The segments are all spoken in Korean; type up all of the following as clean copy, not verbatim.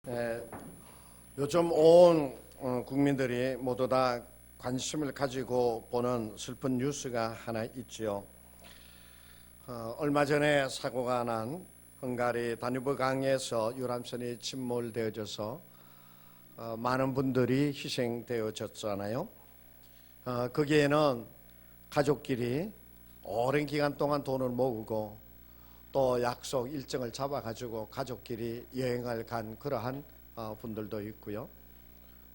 예, 요즘 온 국민들이 모두 다 관심을 가지고 보는 슬픈 뉴스가 하나 있지요. 얼마 전에 사고가 난 헝가리 다뉴브 강에서 유람선이 침몰되어져서 많은 분들이 희생되어졌잖아요. 거기에는 가족끼리 오랜 기간 동안 돈을 모으고 또 약속 일정을 잡아가지고 가족끼리 여행을 간 그러한 분들도 있고요.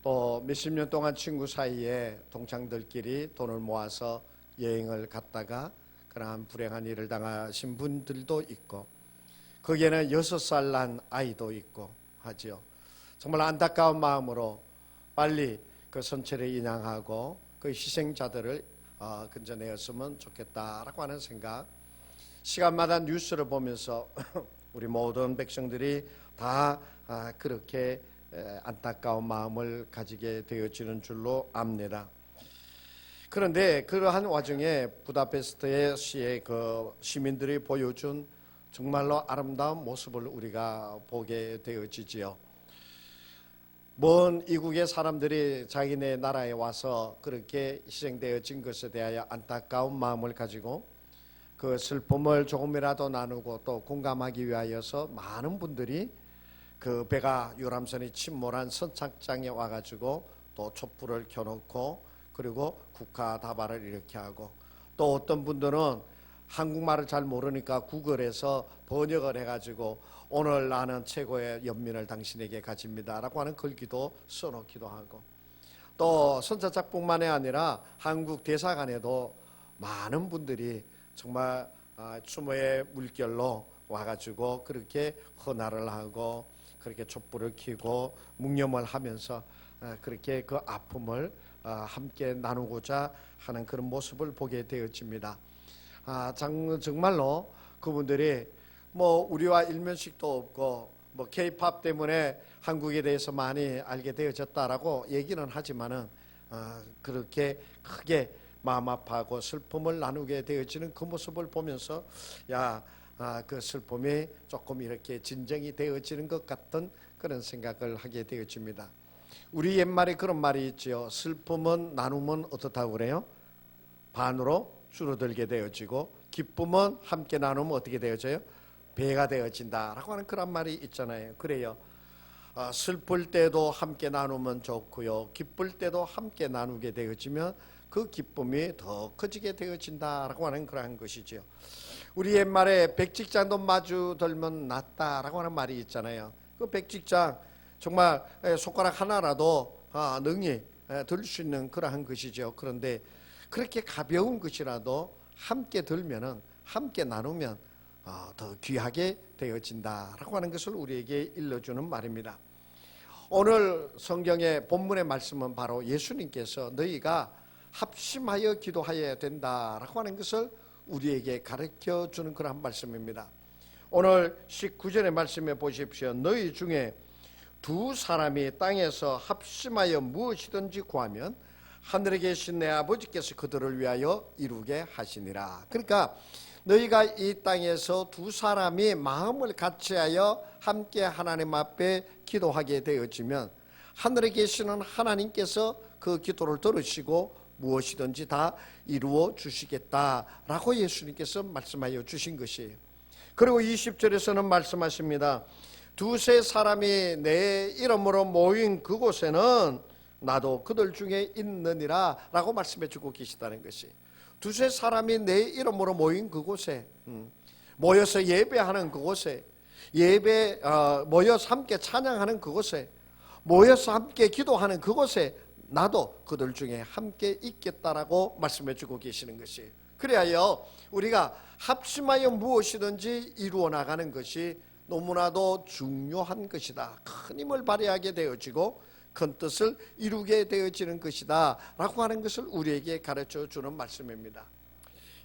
또 몇십 년 동안 친구 사이에 동창들끼리 돈을 모아서 여행을 갔다가 그러한 불행한 일을 당하신 분들도 있고, 거기에는 6살 난 아이도 있고 하죠. 정말 안타까운 마음으로 빨리 그 선체를 인양하고 그 희생자들을 건져내었으면 좋겠다라고 하는 생각, 시간마다 뉴스를 보면서 우리 모든 백성들이 다 그렇게 안타까운 마음을 가지게 되어지는 줄로 압니다. 그런데 그러한 와중에 부다페스트의 시의 그 시민들이 보여준 정말로 아름다운 모습을 우리가 보게 되어지지요. 먼 이국의 사람들이 자기네 나라에 와서 그렇게 희생되어진 것에 대하여 안타까운 마음을 가지고 그 슬픔을 조금이라도 나누고 또 공감하기 위하여서 많은 분들이 그 배가 유람선이 침몰한 선착장에 와가지고 또 촛불을 켜놓고 그리고 국가 다발을 이렇게 하고, 또 어떤 분들은 한국말을 잘 모르니까 구글에서 번역을 해가지고 오늘 나는 최고의 연민을 당신에게 가집니다 라고 하는 글귀도 써놓기도 하고, 또 선착장뿐만이 아니라 한국 대사관에도 많은 분들이 정말 추모의 물결로 와가지고 그렇게 헌화를 하고 그렇게 촛불을 켜고 묵념을 하면서 그렇게 그 아픔을 함께 나누고자 하는 그런 모습을 보게 되어집니다. 정말로 그분들이 뭐 우리와 일면식도 없고 뭐 K-팝 때문에 한국에 대해서 많이 알게 되어졌다라고 얘기는 하지만은 그렇게 크게 마음 아파하고 슬픔을 나누게 되어지는 그 모습을 보면서 그 슬픔이 조금 이렇게 진정이 되어지는 것 같은 그런 생각을 하게 되어집니다. 우리 옛말에 그런 말이 있지요. 슬픔은 나누면 어떻다고 그래요? 반으로 줄어들게 되어지고, 기쁨은 함께 나누면 어떻게 되어져요? 배가 되어진다라고 하는 그런 말이 있잖아요. 그래요. 슬플 때도 함께 나누면 좋고요, 기쁠 때도 함께 나누게 되어지면 그 기쁨이 더 커지게 되어진다라고 하는 그러한 것이죠. 우리 옛말에 백직장도 마주 들면 낫다라고 하는 말이 있잖아요. 그 백직장 정말 손가락 하나라도 능히 들 수 있는 그러한 것이죠. 그런데 그렇게 가벼운 것이라도 함께 들면은, 함께 나누면 더 귀하게 되어진다라고 하는 것을 우리에게 일러주는 말입니다. 오늘 성경의 본문의 말씀은 바로 예수님께서 너희가 합심하여 기도하여야 된다라고 하는 것을 우리에게 가르쳐 주는 그런 말씀입니다. 오늘 19절의 말씀에 보십시오. 너희 중에 두 사람이 땅에서 합심하여 무엇이든지 구하면 하늘에 계신 내 아버지께서 그들을 위하여 이루게 하시니라. 그러니까 너희가 이 땅에서 두 사람이 마음을 같이하여 함께 하나님 앞에 기도하게 되어지면 하늘에 계시는 하나님께서 그 기도를 들으시고 무엇이든지 다 이루어 주시겠다라고 예수님께서 말씀하여 주신 것이에요. 그리고 20절에서는 말씀하십니다. 두세 사람이 내 이름으로 모인 그곳에는 나도 그들 중에 있느니라 라고 말씀해 주고 계시다는 것이, 두세 사람이 내 이름으로 모인 그곳에, 모여서 예배하는 그곳에, 모여서 함께 찬양하는 그곳에, 모여서 함께 기도하는 그곳에 나도 그들 중에 함께 있겠다라고 말씀해 주고 계시는 것이에요. 그래야 우리가 합심하여 무엇이든지 이루어 나가는 것이 너무나도 중요한 것이다, 큰 힘을 발휘하게 되어지고 큰 뜻을 이루게 되어지는 것이다 라고 하는 것을 우리에게 가르쳐 주는 말씀입니다.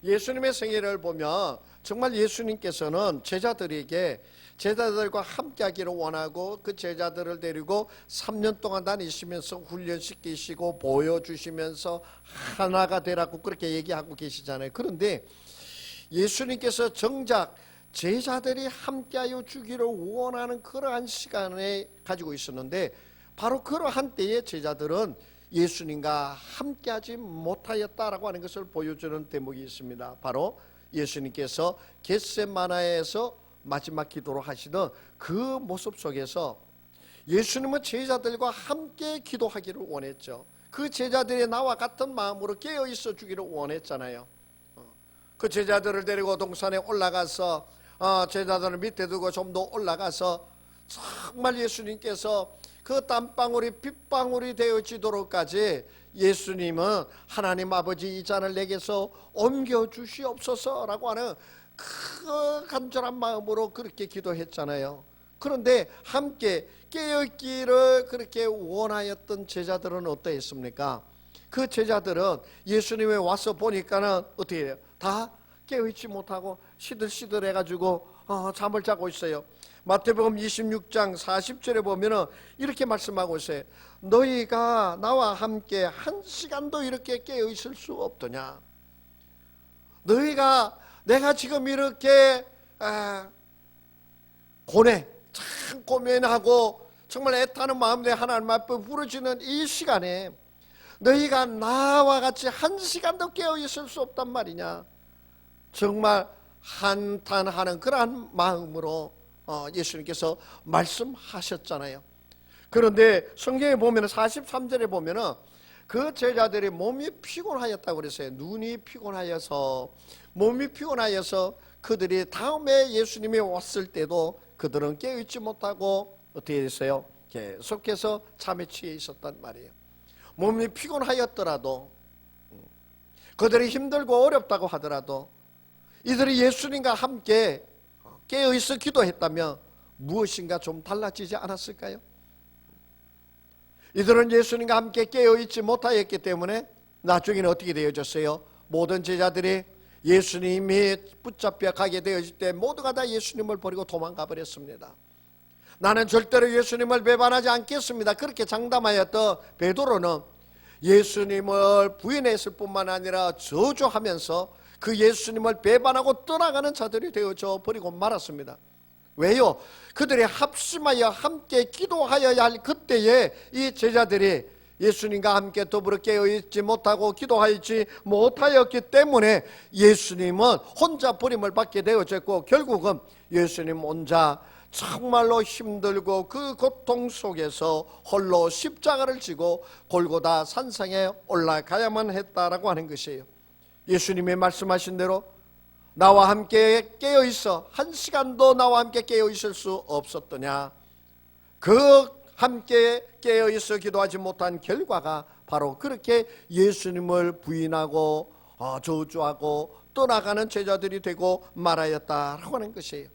예수님의 생애를 보면 정말 예수님께서는 제자들과 함께 하기를 원하고 그 제자들을 데리고 3년 동안 다니시면서 훈련시키시고 보여주시면서 하나가 되라고 그렇게 얘기하고 계시잖아요. 그런데 예수님께서 정작 제자들이 함께하여 주기를 원하는 그러한 시간에 가지고 있었는데, 바로 그러한 때에 제자들은 예수님과 함께하지 못하였다라고 하는 것을 보여주는 대목이 있습니다. 바로 예수님께서 겟세마나에서 마지막 기도를 하시던 그 모습 속에서 예수님은 제자들과 함께 기도하기를 원했죠. 그 제자들이 나와 같은 마음으로 깨어 있어 주기를 원했잖아요. 그 제자들을 데리고 동산에 올라가서 제자들을 밑에 두고 좀 더 올라가서 정말 예수님께서 그 땀방울이 빗방울이 되어지도록까지 예수님은 하나님 아버지 이 잔을 내게서 옮겨주시옵소서라고 하는 그 간절한 마음으로 그렇게 기도했잖아요. 그런데 함께 깨어있기를 그렇게 원하였던 제자들은 어떠했습니까? 그 제자들은 예수님에 와서 보니까는 어떻게 해요? 다 깨어있지 못하고 시들시들 해가지고 잠을 자고 있어요. 마태복음 26장 40절에 보면은 이렇게 말씀하고 있어요. 너희가 나와 함께 한 시간도 이렇게 깨어 있을 수 없더냐? 내가 지금 이렇게 참 고민하고 정말 애타는 마음에 하나님 앞에 부르짖는 이 시간에 너희가 나와 같이 한 시간도 깨어 있을 수 없단 말이냐? 정말 한탄하는 그러한 마음으로 예수님께서 말씀하셨잖아요. 그런데 성경에 보면 43절에 보면은 그 제자들이 몸이 피곤하였다고 그랬어요. 눈이 피곤하여서, 몸이 피곤하여서 그들이 다음에 예수님이 왔을 때도 그들은 깨어있지 못하고 어떻게 됐어요? 계속해서 잠에 취해 있었단 말이에요. 몸이 피곤하였더라도, 그들이 힘들고 어렵다고 하더라도 이들이 예수님과 함께 깨어있어 기도했다면 무엇인가 좀 달라지지 않았을까요? 이들은 예수님과 함께 깨어있지 못하였기 때문에 나중에는 어떻게 되어졌어요? 모든 제자들이 예수님이 붙잡혀 가게 되어질 때 모두가 다 예수님을 버리고 도망가 버렸습니다. 나는 절대로 예수님을 배반하지 않겠습니다. 그렇게 장담하였던 베드로는 예수님을 부인했을 뿐만 아니라 저주하면서 그 예수님을 배반하고 떠나가는 자들이 되어져 버리고 말았습니다. 왜요? 그들이 합심하여 함께 기도하여야 할 그때에 이 제자들이 예수님과 함께 더불어 깨어있지 못하고 기도하지 못하였기 때문에 예수님은 혼자 버림을 받게 되어졌고, 결국은 예수님 혼자 정말로 힘들고 그 고통 속에서 홀로 십자가를 지고 골고다 산상에 올라가야만 했다라고 하는 것이에요. 예수님이 말씀하신 대로 나와 함께 깨어있어 한 시간도 나와 함께 깨어있을 수 없었더냐? 그 함께 깨어있어 기도하지 못한 결과가 바로 그렇게 예수님을 부인하고 저주하고 떠나가는 제자들이 되고 말하였다라고 하는 것이에요.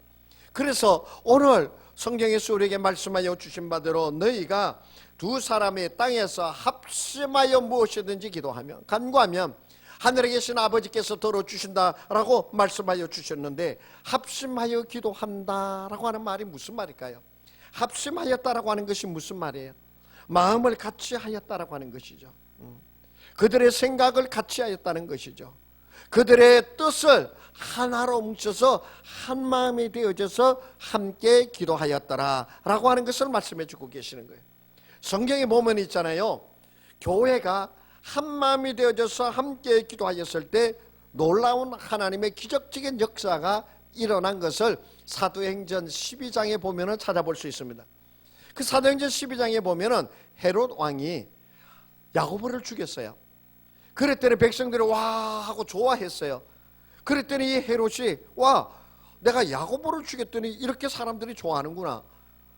그래서 오늘 성경에서 우리에게 말씀하여 주신 바대로 너희가 두 사람이 땅에서 합심하여 무엇이든지 기도하면, 간구하면 하늘에 계신 아버지께서 들어주신다라고 말씀하여 주셨는데, 합심하여 기도한다라고 하는 말이 무슨 말일까요? 합심하였다라고 하는 것이 무슨 말이에요? 마음을 같이 하였다라고 하는 것이죠. 그들의 생각을 같이 하였다는 것이죠. 그들의 뜻을 하나로 뭉쳐서 한 마음이 되어져서 함께 기도하였더라라고 하는 것을 말씀해 주고 계시는 거예요. 성경에 보면 있잖아요. 교회가 한 마음이 되어져서 함께 기도하였을 때 놀라운 하나님의 기적적인 역사가 일어난 것을 사도행전 12장에 보면 찾아볼 수 있습니다. 그 사도행전 12장에 보면 헤롯 왕이 야고보를 죽였어요. 그랬더니 백성들이 와 하고 좋아했어요. 그랬더니 이 헤롯이 와, 내가 야고보를 죽였더니 이렇게 사람들이 좋아하는구나.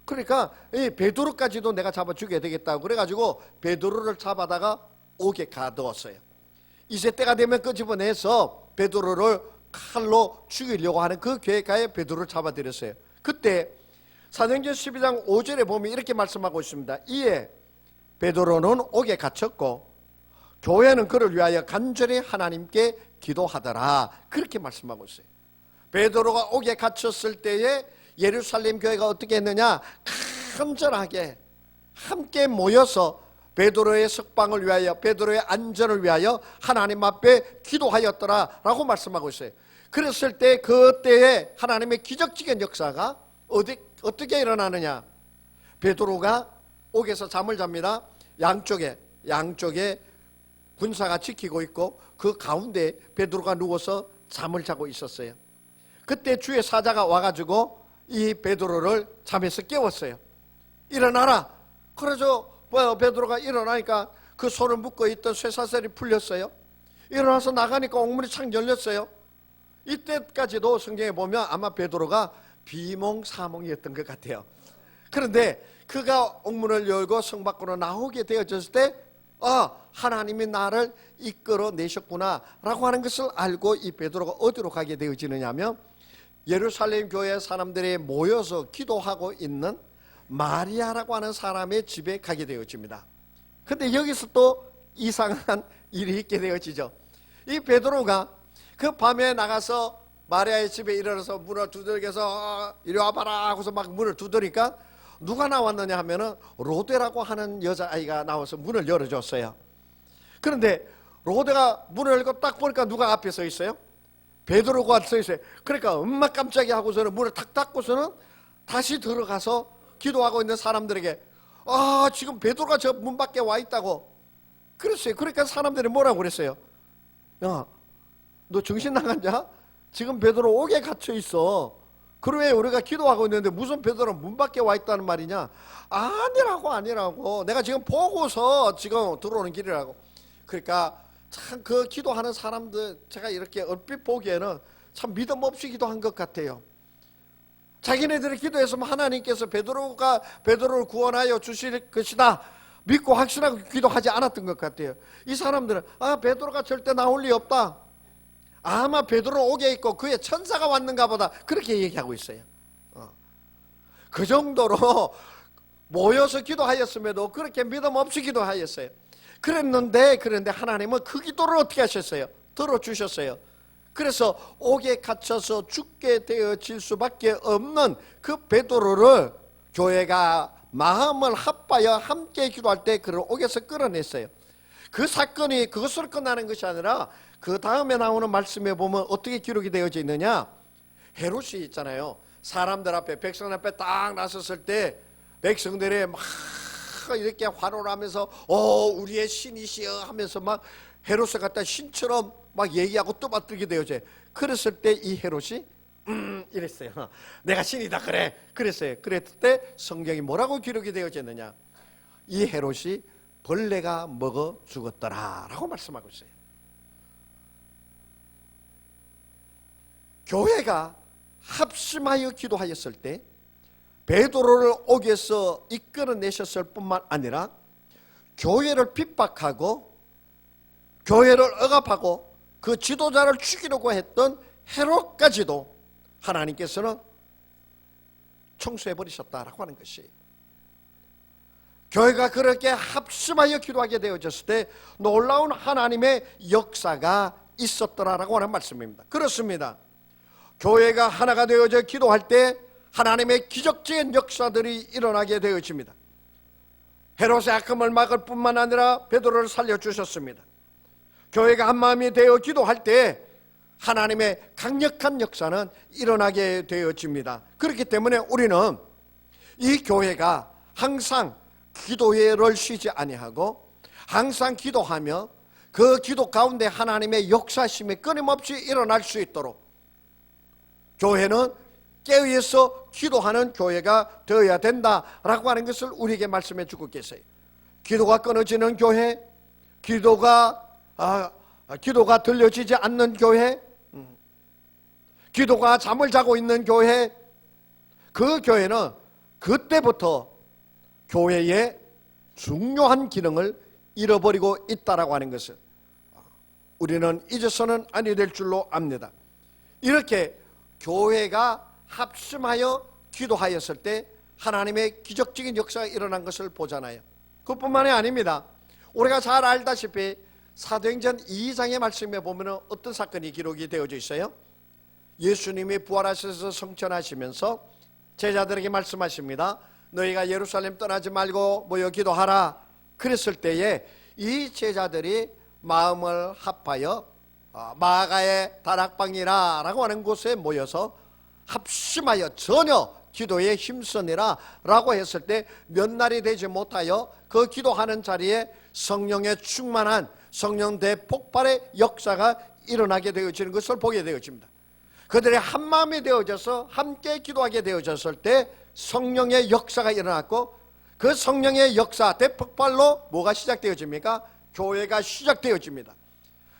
그러니까 이 베드로까지도 내가 잡아 죽여야 되겠다고 그래가지고 베드로를 잡아다가 옥에 가두었어요. 이제 때가 되면 끄집어내서 베드로를 칼로 죽이려고 하는 그 계획하에 베드로를 잡아들였어요. 그때 사도행전 12장 5절에 보면 이렇게 말씀하고 있습니다. 이에 베드로는 옥에 갇혔고 교회는 그를 위하여 간절히 하나님께 기도하더라, 그렇게 말씀하고 있어요. 베드로가 옥에 갇혔을 때에 예루살렘 교회가 어떻게 했느냐? 간절하게 함께 모여서 베드로의 석방을 위하여, 베드로의 안전을 위하여 하나님 앞에 기도하였더라라고 말씀하고 있어요. 그랬을 때 그때에 하나님의 기적적인 역사가 어떻게 일어나느냐. 베드로가 옥에서 잠을 잡니다. 양쪽에 군사가 지키고 있고 그 가운데 베드로가 누워서 잠을 자고 있었어요. 그때 주의 사자가 와가지고 이 베드로를 잠에서 깨웠어요. 일어나라. 그래서 베드로가 일어나니까 그 손을 묶고 있던 쇠사슬이 풀렸어요. 일어나서 나가니까 옥문이 창 열렸어요. 이때까지도 성경에 보면 아마 베드로가 비몽사몽이었던 것 같아요. 그런데 그가 옥문을 열고 성 밖으로 나오게 되어졌을 때 하나님이 나를 이끌어내셨구나 라고 하는 것을 알고 이 베드로가 어디로 가게 되어지느냐면 예루살렘 교회 사람들이 모여서 기도하고 있는 마리아라고 하는 사람의 집에 가게 되어집니다. 근데 여기서 또 이상한 일이 있게 되어지죠. 이 베드로가 그 밤에 나가서 마리아의 집에 이르러서 문을 두들겨서 이리 와봐라 하고서 막 문을 두드리니까 누가 나왔느냐 하면은 로데라고 하는 여자아이가 나와서 문을 열어줬어요. 그런데 로데가 문을 열고 딱 보니까 누가 앞에 서 있어요? 베드로가 서 있어요. 그러니까 엄마 깜짝이야 하고서는 문을 탁 닫고서는 다시 들어가서 기도하고 있는 사람들에게 지금 베드로가 저 문 밖에 와 있다고 그랬어요. 그러니까 사람들이 뭐라고 그랬어요? 야, 너 정신 나갔냐? 지금 베드로 옥에 갇혀 있어. 그러면 우리가 기도하고 있는데 무슨 베드로 문 밖에 와 있다는 말이냐? 아니라고. 내가 지금 보고서 지금 들어오는 길이라고. 그러니까 참 그 기도하는 사람들 제가 이렇게 얼핏 보기에는 참 믿음 없이 기도한 것 같아요. 자기네들이 기도했으면 하나님께서 베드로를 구원하여 주실 것이다 믿고 확신하고 기도하지 않았던 것 같아요. 이 사람들은 베드로가 절대 나올 리 없다. 아마 베드로 옥에 있고 그의 천사가 왔는가 보다 그렇게 얘기하고 있어요. 그 정도로 모여서 기도하였음에도 그렇게 믿음 없이 기도하였어요. 그런데 하나님은 그 기도를 어떻게 하셨어요? 들어주셨어요. 그래서 옥에 갇혀서 죽게 되어질 수밖에 없는 그 베드로를 교회가 마음을 합하여 함께 기도할 때 그를 옥에서 끌어냈어요. 그 사건이 그것으로 끝나는 것이 아니라 그 다음에 나오는 말씀에 보면 어떻게 기록이 되어져 있느냐. 헤롯이 있잖아요. 사람들 앞에 백성 앞에 딱 나섰을 때 백성들이 막 이렇게 환호를 하면서 우리의 신이시여 하면서 막 헤롯을 갖다 신처럼 막 얘기하고 떠받들게 되어져요. 그랬을 때 이 헤롯이 이랬어요. 내가 신이다 그래. 그랬어요. 그랬을 때 성경이 뭐라고 기록이 되어졌느냐. 이 헤롯이 벌레가 먹어 죽었더라 라고 말씀하고 있어요. 교회가 합심하여 기도하였을 때 베드로를 옥에서 이끌어내셨을 뿐만 아니라 교회를 핍박하고 교회를 억압하고 그 지도자를 죽이려고 했던 헤롯까지도 하나님께서는 청소해버리셨다라고 하는 것이, 교회가 그렇게 합심하여 기도하게 되어졌을 때 놀라운 하나님의 역사가 있었더라라고 하는 말씀입니다. 그렇습니다. 교회가 하나가 되어져 기도할 때 하나님의 기적적인 역사들이 일어나게 되어집니다. 헤롯의 악함을 막을 뿐만 아니라 베드로를 살려주셨습니다. 교회가 한마음이 되어 기도할 때 하나님의 강력한 역사는 일어나게 되어집니다. 그렇기 때문에 우리는 이 교회가 항상 기도회를 쉬지 아니하고 항상 기도하며 그 기도 가운데 하나님의 역사심이 끊임없이 일어날 수 있도록 교회는 깨어서 기도하는 교회가 되어야 된다라고 하는 것을 우리에게 말씀해 주고 계세요. 기도가 끊어지는 교회, 기도가 들려지지 않는 교회, 기도가 잠을 자고 있는 교회, 그 교회는 그때부터 교회의 중요한 기능을 잃어버리고 있다라고 하는 것을 우리는 잊어서는 아니 될 줄로 압니다. 이렇게 교회가 합심하여 기도하였을 때 하나님의 기적적인 역사가 일어난 것을 보잖아요. 그뿐만이 아닙니다. 우리가 잘 알다시피 사도행전 2장의 말씀에 보면 어떤 사건이 기록이 되어져 있어요? 예수님이 부활하셔서 성천하시면서 제자들에게 말씀하십니다. 너희가 예루살렘 떠나지 말고 모여 기도하라. 그랬을 때에 이 제자들이 마음을 합하여 마가의 다락방이라고 하는 곳에 모여서 합심하여 전혀 기도에 힘쓰니라 라고 했을 때 몇 날이 되지 못하여 그 기도하는 자리에 성령의 충만한 성령 대폭발의 역사가 일어나게 되어지는 것을 보게 되어집니다. 그들이 한마음이 되어져서 함께 기도하게 되어졌을 때 성령의 역사가 일어났고, 그 성령의 역사 대폭발로 뭐가 시작되어집니까? 교회가 시작되어집니다.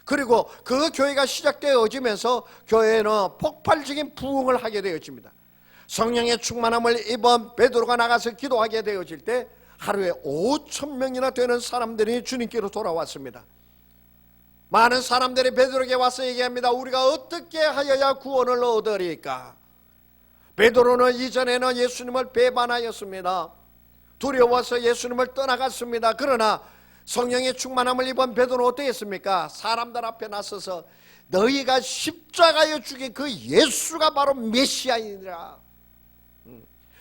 그리고 그 교회가 시작되어지면서 교회는 폭발적인 부흥을 하게 되어집니다. 성령의 충만함을 입은 베드로가 나가서 기도하게 되어질 때 하루에 5,000명이나 되는 사람들이 주님께로 돌아왔습니다. 많은 사람들이 베드로에게 와서 얘기합니다. 우리가 어떻게 하여야 구원을 얻으리까? 베드로는 이전에는 예수님을 배반하였습니다. 두려워서 예수님을 떠나갔습니다. 그러나 성령의 충만함을 입은 베드로는 어떻게 했습니까? 사람들 앞에 나서서 너희가 십자가에 죽인 그 예수가 바로 메시아이니라,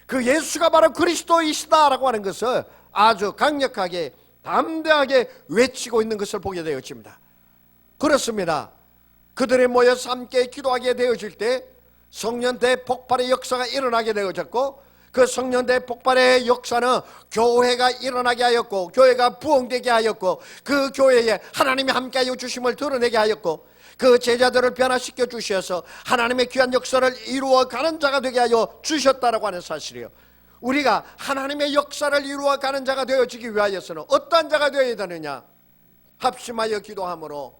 그 예수가 바로 그리스도이시다라고 하는 것을 아주 강력하게 담대하게 외치고 있는 것을 보게 되어집니다. 그렇습니다. 그들이 모여서 함께 기도하게 되어질 때 성령 대폭발의 역사가 일어나게 되어졌고, 그 성령 대폭발의 역사는 교회가 일어나게 하였고, 교회가 부흥되게 하였고, 그 교회에 하나님이 함께하여 주심을 드러내게 하였고, 그 제자들을 변화시켜 주셔서 하나님의 귀한 역사를 이루어가는 자가 되게 하여 주셨다라고 하는 사실이에요. 우리가 하나님의 역사를 이루어가는 자가 되어지기 위하여서는 어떠한 자가 되어야 되느냐? 합심하여 기도함으로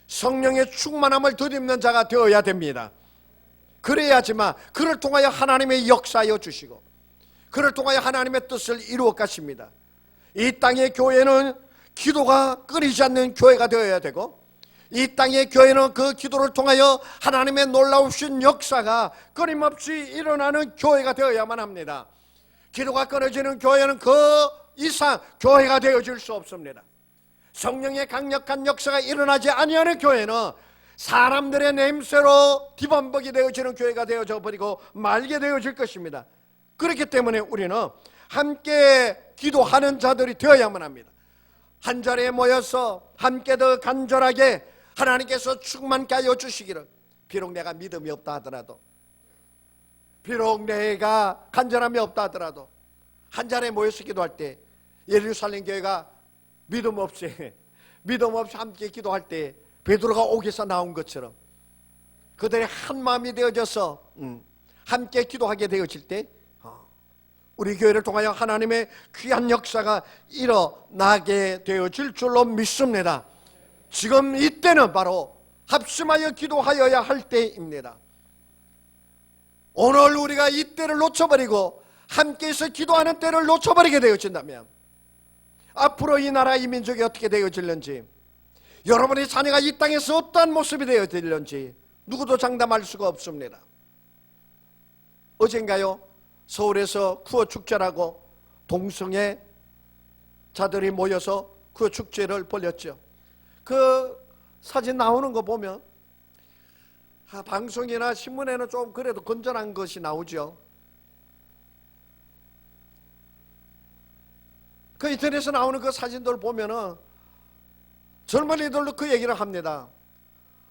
성령의 충만함을 덧입는 자가 되어야 됩니다. 그래야지만 그를 통하여 하나님의 역사하여 주시고, 그를 통하여 하나님의 뜻을 이루어 가십니다. 이 땅의 교회는 기도가 끊이지 않는 교회가 되어야 되고, 이 땅의 교회는 그 기도를 통하여 하나님의 놀라우신 역사가 끊임없이 일어나는 교회가 되어야만 합니다. 기도가 끊어지는 교회는 그 이상 교회가 되어질 수 없습니다. 성령의 강력한 역사가 일어나지 아니하는 교회는 사람들의 냄새로 뒤범벅이 되어지는 교회가 되어져 버리고 말게 되어질 것입니다. 그렇기 때문에 우리는 함께 기도하는 자들이 되어야만 합니다. 한 자리에 모여서 함께 더 간절하게 하나님께서 충만케 하여 주시기를, 비록 내가 믿음이 없다 하더라도, 비록 내가 간절함이 없다 하더라도 한 자리에 모여서 기도할 때, 예루살렘 교회가 믿음 없이 함께 기도할 때 베드로가 옥에서 나온 것처럼 그들이 한 마음이 되어져서 함께 기도하게 되어질 때 우리 교회를 통하여 하나님의 귀한 역사가 일어나게 되어질 줄로 믿습니다. 지금 이때는 바로 합심하여 기도하여야 할 때입니다. 오늘 우리가 이 때를 놓쳐버리고 함께해서 기도하는 때를 놓쳐버리게 되어진다면 앞으로 이 나라 이 민족이 어떻게 되어질는지, 여러분의 자녀가 이 땅에서 어떠한 모습이 되어질는지 누구도 장담할 수가 없습니다. 어젠가요, 서울에서 구호 축제라고 동성애 자들이 모여서 구호 축제를 벌였죠. 그 사진 나오는 거 보면 방송이나 신문에는 좀 그래도 건전한 것이 나오죠. 그 인터넷에 나오는 그 사진들 보면은 젊은이들도 그 얘기를 합니다.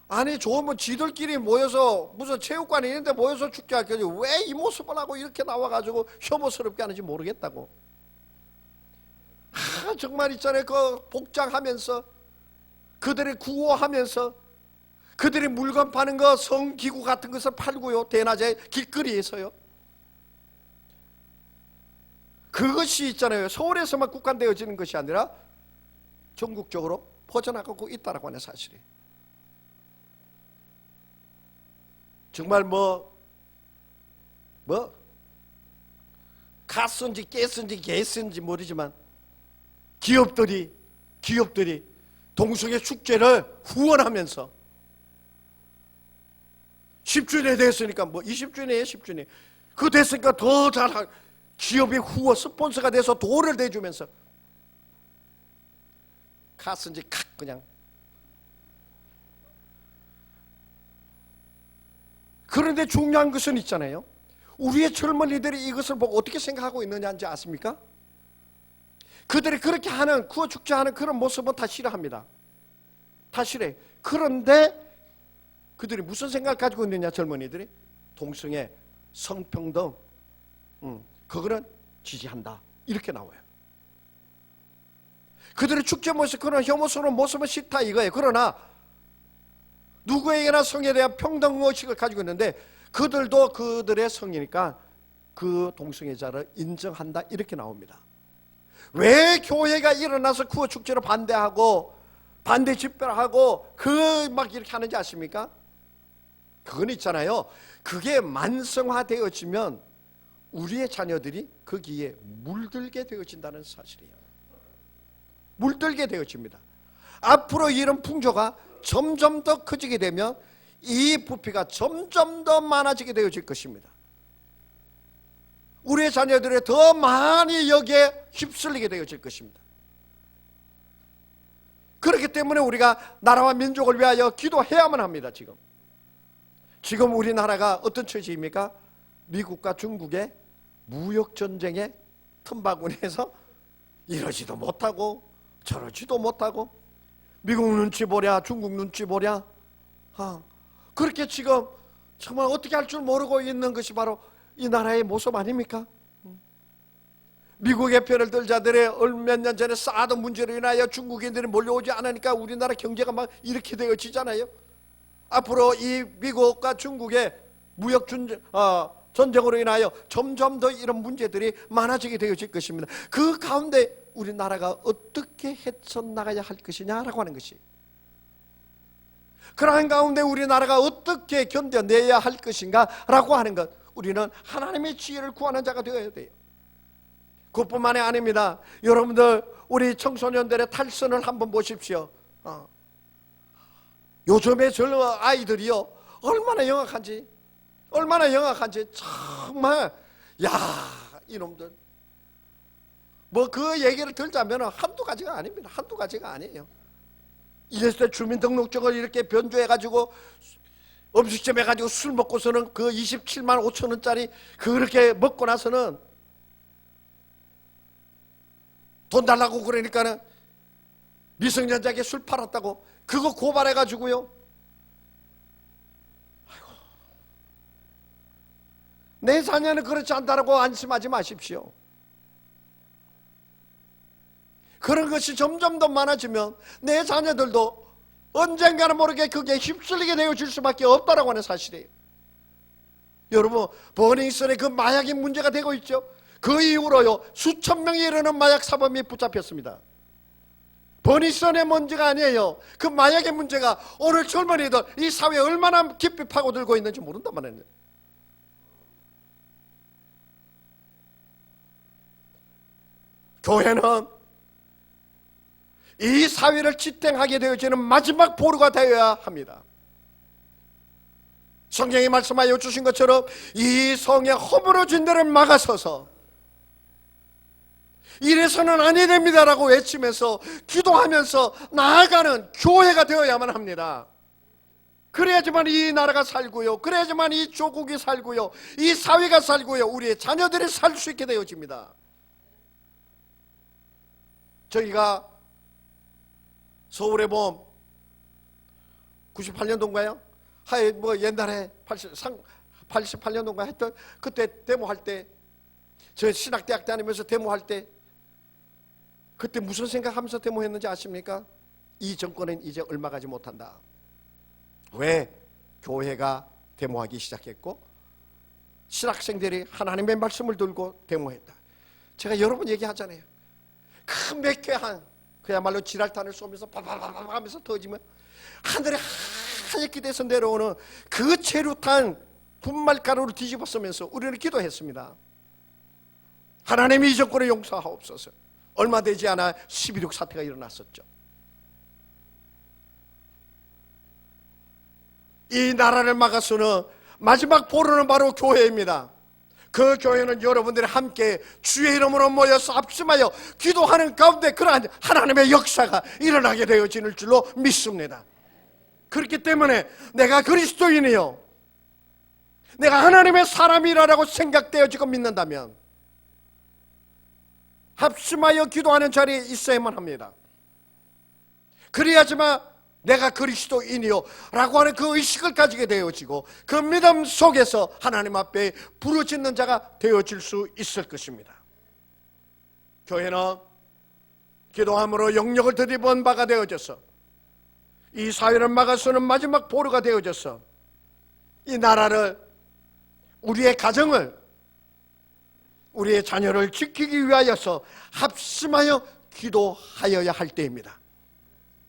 아니 좋으면 지들끼리 모여서 무슨 체육관이 있는데 모여서 축제하겠지, 왜 이 모습을 하고 이렇게 나와가지고 혐오스럽게 하는지 모르겠다고. 정말 있잖아요, 그 복장하면서 그들이 구호하면서 그들이 물건 파는 거 성기구 같은 것을 팔고요, 대낮에 길거리에서요. 그것이 있잖아요, 서울에서만 국한되어지는 것이 아니라 전국적으로 퍼져나가고 있다라고 하는 사실이에요. 정말 가스인지 가스인지 개스인지 모르지만 기업들이 동성애 축제를 후원하면서 10주년이 됐으니까 20주년이에요, 10주년. 그거 됐으니까 더 잘 기업의 후원 스폰서가 돼서 돈을 대주면서 가스인지 그냥. 그런데 중요한 것은 있잖아요, 우리의 젊은이들이 이것을 보고 어떻게 생각하고 있느냐인지 아십니까? 그들이 그렇게 하는 구호 축제하는 그런 모습은 다 싫어합니다. 다 싫어해. 그런데 그들이 무슨 생각을 가지고 있느냐, 젊은이들이? 동성애, 성평등, 그거는 지지한다, 이렇게 나와요. 그들의 축제 모습, 그런 혐오스러운 모습은 싫다 이거예요. 그러나 누구에게나 성에 대한 평등의식을 가지고 있는데 그들도 그들의 성이니까 그 동성애자를 인정한다, 이렇게 나옵니다. 왜 교회가 일어나서 구호 축제를 반대하고 반대 집회를 하고 막 이렇게 하는지 아십니까? 그건 있잖아요. 그게 만성화되어지면 우리의 자녀들이 거기에 물들게 되어진다는 사실이에요. 물들게 되어집니다. 앞으로 이런 풍조가 점점 더 커지게 되면 이 부피가 점점 더 많아지게 되어질 것입니다. 우리의 자녀들이 더 많이 여기에 휩쓸리게 되어질 것입니다. 그렇기 때문에 우리가 나라와 민족을 위하여 기도해야만 합니다. 지금 우리나라가 어떤 처지입니까? 미국과 중국의 무역전쟁의 틈바구니에서 이러지도 못하고 저러지도 못하고, 미국 눈치 보랴 중국 눈치 보랴, 그렇게 지금 정말 어떻게 할 줄 모르고 있는 것이 바로 이 나라의 모습 아닙니까? 미국의 편을 들 자들의 몇 년 전에 쌓아둔 문제로 인하여 중국인들이 몰려오지 않으니까 우리나라 경제가 막 이렇게 되어지잖아요. 앞으로 이 미국과 중국의 무역 전쟁으로 인하여 점점 더 이런 문제들이 많아지게 되어질 것입니다. 그 가운데 우리나라가 어떻게 헤쳐나가야 할 것이냐라고 하는 것이, 그러한 가운데 우리나라가 어떻게 견뎌내야 할 것인가 라고 하는 것, 우리는 하나님의 지혜를 구하는 자가 되어야 돼요. 그것뿐만이 아닙니다. 여러분들, 우리 청소년들의 탈선을 한번 보십시오. 요즘의 젊은 아이들이요, 얼마나 영악한지 정말, 이놈들 뭐 그 얘기를 들자면 한두 가지가 아닙니다. 한두 가지가 아니에요. 이랬을 때 주민등록증을 이렇게 변조해가지고 음식점 해가지고 술 먹고서는 그 27만 5천 원짜리 그렇게 먹고 나서는 돈 달라고 그러니까는 미성년자에게 술 팔았다고 그거 고발해가지고요. 내 자녀는 그렇지 않다라고 안심하지 마십시오. 그런 것이 점점 더 많아지면 내 자녀들도 언젠가는 모르게 그게 휩쓸리게 되어질 수밖에 없다라고 하는 사실이에요. 여러분, 버닝썬의 그 마약이 문제가 되고 있죠. 그 이후로요, 수천 명에 이르는 마약 사범이 붙잡혔습니다. 버닝썬의 문제가 아니에요. 그 마약의 문제가 오늘 젊은이들 이 사회에 얼마나 깊이 파고들고 있는지 모른단 말이에요. 교회는 이 사회를 지탱하게 되어지는 마지막 보루가 되어야 합니다. 성경이 말씀하여 주신 것처럼 이 성에 허물어진 데를 막아서서 이래서는 아니 됩니다라고 외치면서 기도하면서 나아가는 교회가 되어야만 합니다. 그래야지만 이 나라가 살고요, 그래야지만 이 조국이 살고요, 이 사회가 살고요, 우리의 자녀들이 살 수 있게 되어집니다. 저희가 서울에 보면 98년도인가요? 하여 뭐 옛날에 88년도인가 했던 그때 데모할 때, 저 신학대학 다니면서 데모할 때 그때 무슨 생각하면서 데모했는지 아십니까? 이 정권은 이제 얼마 가지 못한다. 왜? 교회가 데모하기 시작했고 신학생들이 하나님의 말씀을 들고 데모했다. 제가 여러 번 얘기하잖아요. 큰 맥회한 그야말로 지랄탄을 쏘면서 바바바바 하면서 터지면 하늘에 하얗게 돼서 내려오는 그 체류탄 분말가루를 뒤집어 쓰면서 우리는 기도했습니다. 하나님이 이 정권을 용서하옵소서. 얼마 되지 않아 11.6 사태가 일어났었죠. 이 나라를 막아서는 마지막 보루는 바로 교회입니다. 그 교회는 여러분들이 함께 주의 이름으로 모여서 합심하여 기도하는 가운데 그러한 하나님의 역사가 일어나게 되어지는 줄로 믿습니다. 그렇기 때문에 내가 그리스도인이요, 내가 하나님의 사람이라고 생각되어지고 믿는다면 합심하여 기도하는 자리에 있어야만 합니다. 그래야지만 내가 그리스도인이요 라고 하는 그 의식을 가지게 되어지고 그 믿음 속에서 하나님 앞에 부르짖는 자가 되어질 수 있을 것입니다. 교회는 기도함으로 영역을 드리번 바가 되어져서 이 사회를 막아서는 마지막 보루가 되어져서 이 나라를, 우리의 가정을, 우리의 자녀를 지키기 위하여서 합심하여 기도하여야 할 때입니다.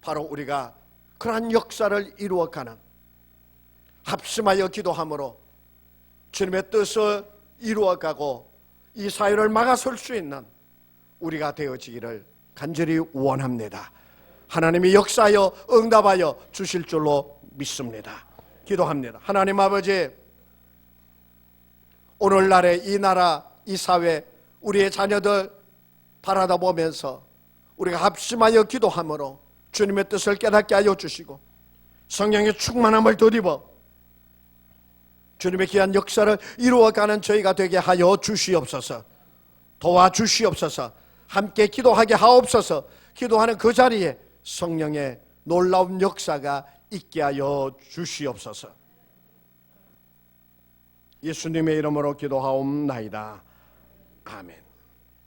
바로 우리가 그러한 역사를 이루어가는, 합심하여 기도함으로 주님의 뜻을 이루어가고 이 사회를 막아설 수 있는 우리가 되어지기를 간절히 원합니다. 하나님이 역사하여 응답하여 주실 줄로 믿습니다. 기도합니다. 하나님 아버지, 오늘날의 이 나라, 이 사회, 우리의 자녀들 바라다 보면서 우리가 합심하여 기도함으로 주님의 뜻을 깨닫게 하여 주시고 성령의 충만함을 덧입어 주님의 귀한 역사를 이루어가는 저희가 되게 하여 주시옵소서. 도와주시옵소서. 함께 기도하게 하옵소서. 기도하는 그 자리에 성령의 놀라운 역사가 있게 하여 주시옵소서. 예수님의 이름으로 기도하옵나이다. 아멘.